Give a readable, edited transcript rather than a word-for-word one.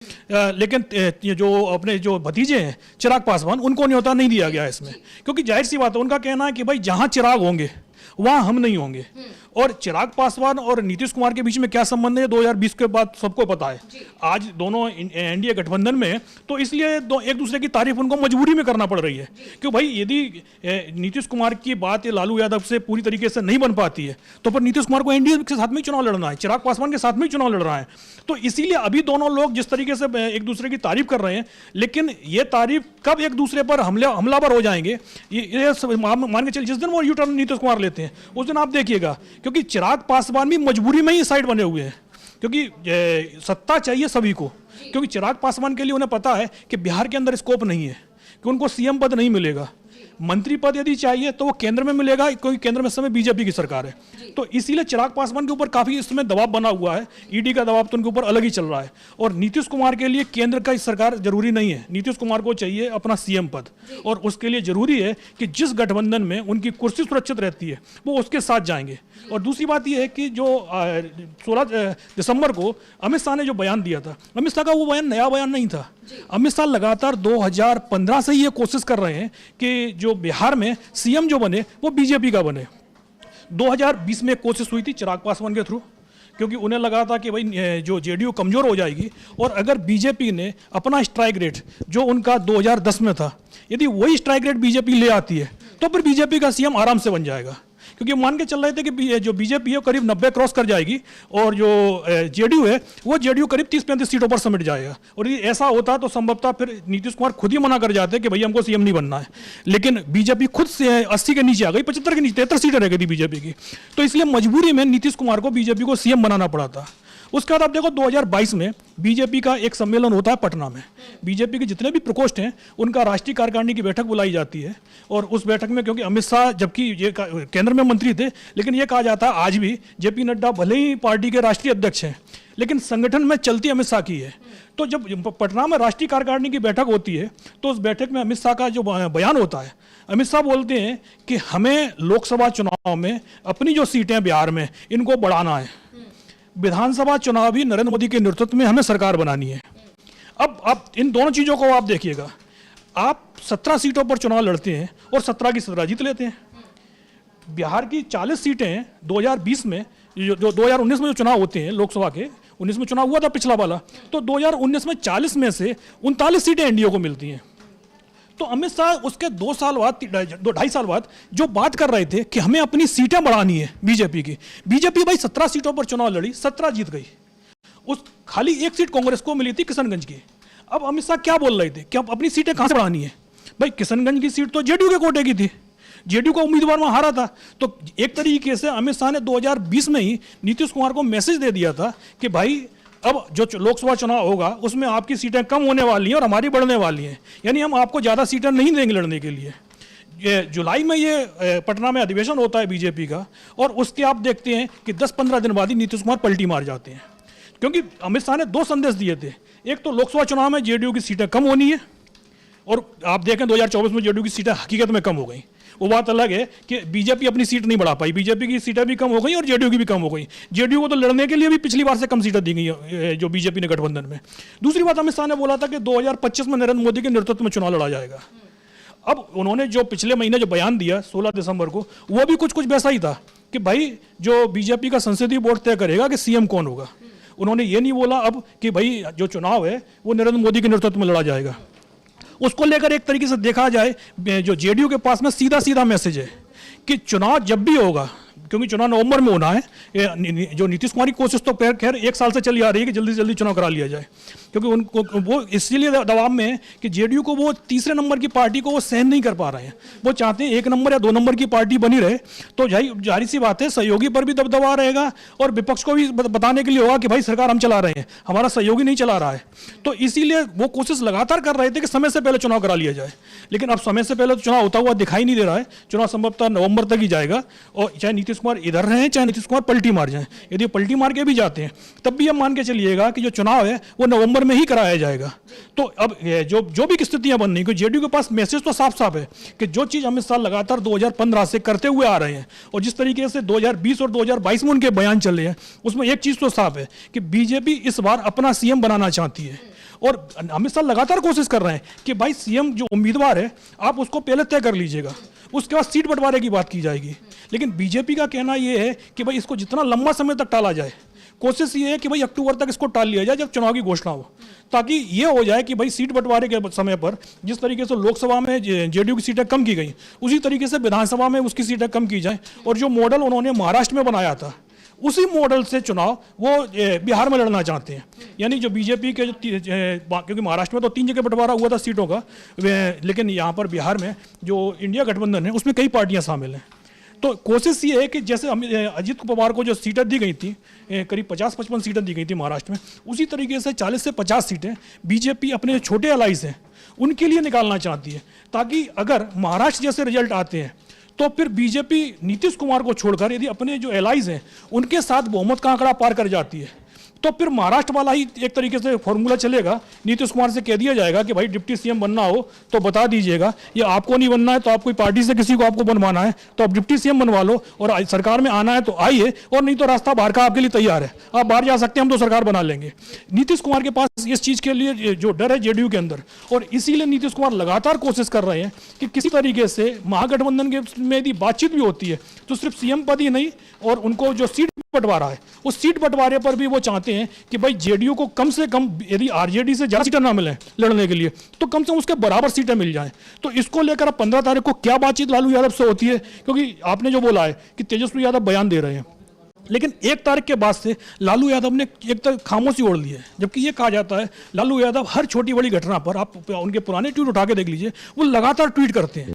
लेकिन ये जो अपने जो भतीजे हैं चिराग पासवान, उनको न्योता नहीं दिया गया इसमें, क्योंकि जाहिर सी बात है, उनका कहना है कि भाई जहां चिराग होंगे वहां हम नहीं होंगे। और चिराग पासवान और नीतीश कुमार के बीच में क्या संबंध है 2020 के बाद सबको पता है। आज दोनों एनडीए गठबंधन में हैं, तो इसलिए एक दूसरे की तारीफ उनको मजबूरी में करना पड़ रही है। क्यों भाई, यदि नीतीश कुमार की बात लालू यादव से पूरी तरीके से नहीं बन पाती है तो फिर नीतीश कुमार को एनडीए के साथ में ही चुनाव लड़ना है, चिराग पासवान के साथ में ही चुनाव लड़ रहा है। तो इसीलिए अभी दोनों लोग जिस तरीके से एक दूसरे की तारीफ कर रहे हैं, लेकिन ये तारीफ कब एक दूसरे पर हमलावर हो जाएंगे, ये मान के चलिए जिस दिन वो यू टर्न नीतीश कुमार लेते हैं उस दिन आप देखिएगा, क्योंकि चिराग पासवान भी मजबूरी में ही साइड बने हुए हैं, क्योंकि सत्ता चाहिए सभी को। क्योंकि चिराग पासवान के लिए उन्हें पता है कि बिहार के अंदर स्कोप नहीं है, कि उनको सीएम पद नहीं मिलेगा, मंत्री पद यदि चाहिए तो वो केंद्र में मिलेगा, क्योंकि केंद्र में इस समय बीजेपी की सरकार है। तो इसीलिए चिराग पासवान के ऊपर काफी इस समय दबाव बना हुआ है, ईडी का दबाव तो उनके ऊपर अलग ही चल रहा है। और नीतीश कुमार के लिए केंद्र का सरकार जरूरी नहीं है, नीतीश कुमार को चाहिए अपना सीएम पद, और उसके लिए जरूरी है कि जिस गठबंधन में उनकी कुर्सी सुरक्षित रहती है वो उसके साथ जाएंगे। और दूसरी बात यह है कि जो 16 दिसंबर को अमित शाह ने जो बयान दिया था, अमित शाह का वो बयान नया बयान नहीं था। अमित शाह लगातार 2015 से ये कोशिश कर रहे हैं कि जो बिहार में सीएम जो बने वो बीजेपी का बने। 2020 में कोशिश हुई थी चिराग पासवान के थ्रू, क्योंकि उन्हें लगा था कि भाई जो जेडीयू कमजोर हो जाएगी, और अगर बीजेपी ने अपना स्ट्राइक रेट जो उनका 2010 में था, यदि वही स्ट्राइक रेट बीजेपी ले आती है तो फिर बीजेपी का सीएम आराम से बन जाएगा। क्योंकि मान के चल रहे थे कि जो बीजेपी है करीब 90 क्रॉस कर जाएगी, और जो जेडीयू है वो जेडीयू करीब 30-35 सीटों पर समेट जाएगा। और यदि ऐसा होता तो संभवतः फिर नीतीश कुमार खुद ही मना कर जाते कि भैया हमको सीएम नहीं बनना है। लेकिन बीजेपी खुद से 80 के नीचे आ गई, 75 के नीचे, 73 सीटें रह गई थी बीजेपी की। तो इसलिए मजबूरी में नीतीश कुमार को बीजेपी को सीएम बनाना पड़ा था। उसके बाद आप देखो 2022 में बीजेपी का एक सम्मेलन होता है पटना में। बीजेपी के जितने भी प्रकोष्ठ हैं उनका राष्ट्रीय कार्यकारिणी की बैठक बुलाई जाती है, और उस बैठक में क्योंकि अमित शाह जबकि ये केंद्र में मंत्री थे, लेकिन ये कहा जाता है आज भी जेपी नड्डा भले ही पार्टी के राष्ट्रीय अध्यक्ष हैं, लेकिन संगठन में चलती अमित शाह की है। तो जब पटना में राष्ट्रीय कार्यकारिणी की बैठक होती है तो उस बैठक में अमित शाह का जो बयान होता है, अमित शाह बोलते हैं कि हमें लोकसभा चुनाव में अपनी जो सीटें बिहार में इनको बढ़ाना है, विधानसभा चुनाव भी नरेंद्र मोदी के नेतृत्व में हमें सरकार बनानी है। अब इन दोनों चीजों को आप देखिएगा, आप 17 सीटों पर चुनाव लड़ते हैं और 17 की 17 जीत लेते हैं। बिहार की 40 सीटें 2020 में, जो 2019 में जो चुनाव होते हैं लोकसभा के, 19 में चुनाव हुआ था पिछला वाला, तो 2019 में 40 में से 39 सीटें एनडीए को मिलती हैं। तो अमित शाह उसके 2 साल बाद, 2-2.5 साल बाद जो बात कर रहे थे कि हमें अपनी सीटें बढ़ानी है बीजेपी की, बीजेपी भाई 17 सीटों पर चुनाव लड़ी, 17 जीत गई। उस खाली 1 सीट कांग्रेस को मिली थी किशनगंज की। अब अमित शाह क्या बोल रहे थे कि अब अपनी सीटें कहां से बढ़ानी है? भाई किशनगंज की सीट तो जेडीयू के कोटे की थी, जेडीयू का उम्मीदवार वहां हारा था। तो एक तरीके से अमित शाह ने 2020 में ही नीतीश कुमार को मैसेज दे दिया था कि भाई अब जो लोकसभा चुनाव होगा उसमें आपकी सीटें कम होने वाली हैं और हमारी बढ़ने वाली हैं, यानी हम आपको ज़्यादा सीटें नहीं देंगे लड़ने के लिए। ये जुलाई में ये पटना में अधिवेशन होता है बीजेपी का, और उसके आप देखते हैं कि 10-15 दिन बाद ही नीतीश कुमार पलटी मार जाते हैं। क्योंकि अमित शाह ने 2 संदेश दिए थे, एक तो लोकसभा चुनाव में जेडीयू की सीटें कम होनी है, और आप देखें 2024 में जेडीयू की सीटें हकीकत में कम हो गई। वो बात अलग है कि बीजेपी अपनी सीट नहीं बढ़ा पाई, बीजेपी की सीटें भी कम हो गई और जेडीयू की भी कम हो गई। जेडीयू को तो लड़ने के लिए भी पिछली बार से कम सीटें दी गई जो बीजेपी ने गठबंधन में। दूसरी बात, अमित शाह ने बोला था कि 2025 में नरेंद्र मोदी के नेतृत्व में चुनाव लड़ा जाएगा। अब उन्होंने जो पिछले महीने जो बयान दिया 16 दिसंबर को, वो भी कुछ वैसा ही था कि भाई जो बीजेपी का संसदीय बोर्ड तय करेगा कि सीएम कौन होगा। उन्होंने ये नहीं बोला अब कि भाई जो चुनाव है वो नरेंद्र मोदी के नेतृत्व में लड़ा जाएगा। उसको लेकर एक तरीके से देखा जाए, जो जेडीयू के पास में सीधा सीधा मैसेज है कि चुनाव जब भी होगा, क्योंकि चुनाव नवंबर में होना है, जो नीतीश कुमार की कोशिश तो खैर 1 साल से चली आ रही है कि जल्दी से जल्दी चुनाव करा लिया जाए, क्योंकि उनको वो इसीलिए दबाव में है कि जेडीयू को वो तीसरे नंबर की पार्टी को वो सहन नहीं कर पा रहे हैं। वो चाहते हैं 1 नंबर या 2 नंबर की पार्टी बनी रहे, तो जाहिर सी बात है सहयोगी पर भी दबदबा रहेगा और विपक्ष को भी बताने के लिए होगा कि भाई सरकार हम चला रहे हैं, हमारा सहयोगी नहीं चला रहा है। तो इसीलिए वो कोशिश लगातार कर रहे थे कि समय से पहले चुनाव करा लिया जाए, लेकिन अब समय से पहले तो चुनाव होता हुआ दिखाई नहीं दे रहा है। चुनाव संभवतः नवंबर तक ही जाएगा, और चाहे नीतीश कुमार इधर रहें चाहे नीतीश कुमार पलटी मार जाएं, यदि पलटी मार के भी जाते हैं तब भी हम मान के चलिएगा कि जो चुनाव है वो नवंबर में ही कराया जाएगा। तो अब जो भी स्थितियां बन रही, क्योंकि जेडीयू के पास मैसेज तो साफ साफ है कि जो चीज अमित शाह लगातार 2015 से करते हुए आ रहे हैं, और जिस तरीके से 2020 और 2022 में उनके बयान चल रहे हैं, उसमें एक चीज तो साफ है कि बीजेपी इस बार अपना सीएम बनाना चाहती है। और अमित शाह लगातार कोशिश कर रहे हैं कि भाई सीएम जो उम्मीदवार है आप उसको पहले तय कर लीजिएगा, उसके बाद सीट बंटवारे की बात की जाएगी। लेकिन बीजेपी का कहना यह है कि भाई इसको जितना लंबा समय तक टाला जाए, कोशिश ये है कि भाई अक्टूबर तक इसको टाल लिया जाए जब चुनाव की घोषणा हो, ताकि ये हो जाए कि भाई सीट बंटवारे के समय पर जिस तरीके से लोकसभा में जेडीयू की सीटें कम की गई, उसी तरीके से विधानसभा में उसकी सीटें कम की जाए, और जो मॉडल उन्होंने महाराष्ट्र में बनाया था उसी मॉडल से चुनाव वो बिहार में लड़ना चाहते हैं। यानी जो बीजेपी के क्योंकि महाराष्ट्र में तो 3 जगह बंटवारा हुआ था सीटों का, लेकिन यहाँ पर बिहार में जो इंडिया गठबंधन है उसमें कई पार्टियां शामिल हैं। तो कोशिश ये है कि जैसे अजीत पवार को जो सीटें दी गई थी, करीब 50-55 सीटें दी गई थी महाराष्ट्र में, उसी तरीके से 40 से 50 सीटें बीजेपी अपने जो छोटे अलाइज हैं उनके लिए निकालना चाहती है, ताकि अगर महाराष्ट्र जैसे रिजल्ट आते हैं तो फिर बीजेपी नीतीश कुमार को छोड़कर यदि अपने जो एलाइज हैं उनके साथ बहुमत का आंकड़ा पार कर जाती है, तो फिर महाराष्ट्र वाला ही एक तरीके से फॉर्मूला चलेगा। नीतीश कुमार से कह दिया जाएगा कि भाई डिप्टी सीएम बनना हो तो बता दीजिएगा, या आपको नहीं बनना है तो आप कोई पार्टी से किसी को आपको बनवाना है तो आप डिप्टी सीएम बनवा लो, और सरकार में आना है तो आइए, और नहीं तो रास्ता बाहर का आपके लिए तैयार है, आप बाहर जा सकते हैं, हम तो सरकार बना लेंगे। नीतीश कुमार के पास इस चीज़ के लिए जो डर है जेडीयू के अंदर, और इसीलिए नीतीश कुमार लगातार कोशिश कर रहे हैं कि किसी तरीके से महागठबंधन के में यदि बातचीत भी होती है तो सिर्फ सीएम पद ही नहीं, और उनको जो सीट बंटवारा है उस सीट बंटवारे पर भी वो चाहते हैं कि भाई जेडीयू को कम से कम, यदि आरजेडी से ज्यादा सीटें ना मिले लड़ने के लिए, तो कम से कम उसके बराबर सीटें मिल जाएं। तो इसको लेकर अब 15 तारीख को क्या बातचीत लालू यादव से होती है, क्योंकि आपने जो बोला है कि तेजस्वी यादव बयान दे रहे हैं, लेकिन 1 तारीख के बाद से लालू यादव ने एक तरह खामोशी ओढ़ ली है। जबकि ये कहा जाता है लालू यादव हर छोटी बड़ी घटना पर, आप उनके पुराने ट्वीट उठा के देख लीजिए, वो लगातार ट्वीट करते हैं।